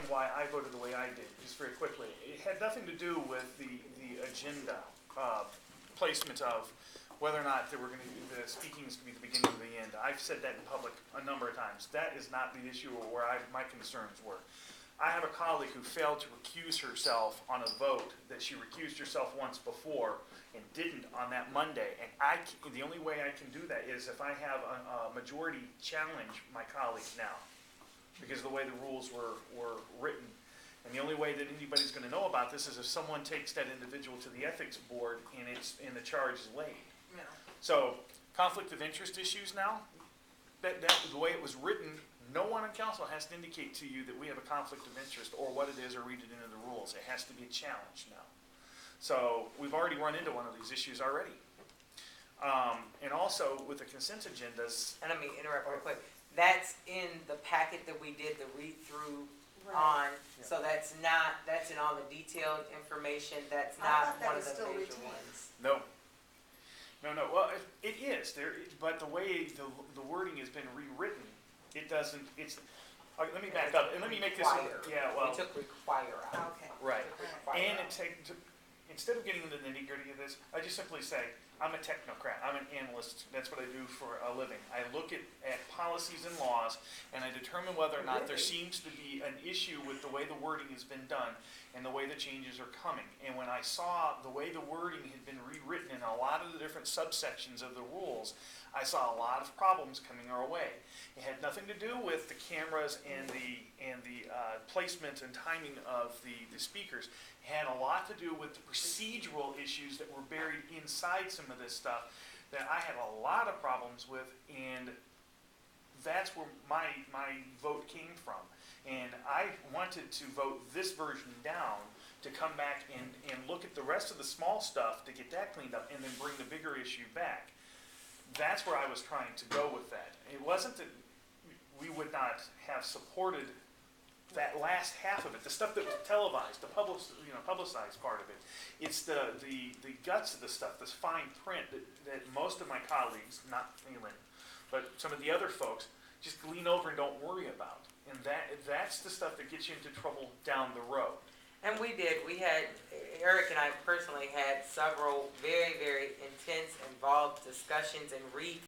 why I voted the way I did, just very quickly. It had nothing to do with the agenda placement of whether or not the speaking is going to be the beginning or the end. I've said that in public a number of times. That is not the issue or where my concerns were. I have a colleague who failed to recuse herself on a vote that she recused herself once before and didn't on that Monday. And the only way I can do that is if I have a majority challenge my colleague now, because of the way the rules were written. And the only way that anybody's going to know about this is if someone takes that individual to the ethics board and the charge is laid. Yeah. So conflict of interest issues now, that the way it was written, no one on council has to indicate to you that we have a conflict of interest or what it is or read it into the rules. It has to be a challenge now. So we've already run into one of these issues already. And also with the consent agendas. And let me interrupt real quick. That's in the packet that we did the read-through on. Yeah. So that's in all the detailed information. That's I not thought that one of was the still major retained. ones. No. Well, it is there, but the way the wording has been rewritten, it doesn't. Let me back up and let me make this. Require. Yeah, well, We took require out. Okay. right. Require And out. instead of getting into the nitty-gritty of this, I just simply say I'm a technocrat. I'm an analyst. That's what I do for a living. I look at policies and laws, and I determine whether or not there seems to be an issue with the way the wording has been done and the way the changes are coming. And when I saw the way the wording had been rewritten in a lot of the different subsections of the rules, I saw a lot of problems coming our way. It had nothing to do with the cameras and the placement and timing of the speakers. It had a lot to do with the procedural issues that were buried inside some of this stuff that I had a lot of problems with, and that's where my vote came from. And I wanted to vote this version down to come back and look at the rest of the small stuff to get that cleaned up and then bring the bigger issue back. That's where I was trying to go with that. It wasn't that we would not have supported that last half of it, the stuff that was televised, the publicized part of it. It's the guts of the stuff, this fine print that most of my colleagues, not Phelan, but some of the other folks, just lean over and don't worry about. And that's the stuff that gets you into trouble down the road. And we did. We had, Eric and I personally had several very, very intense, involved discussions and read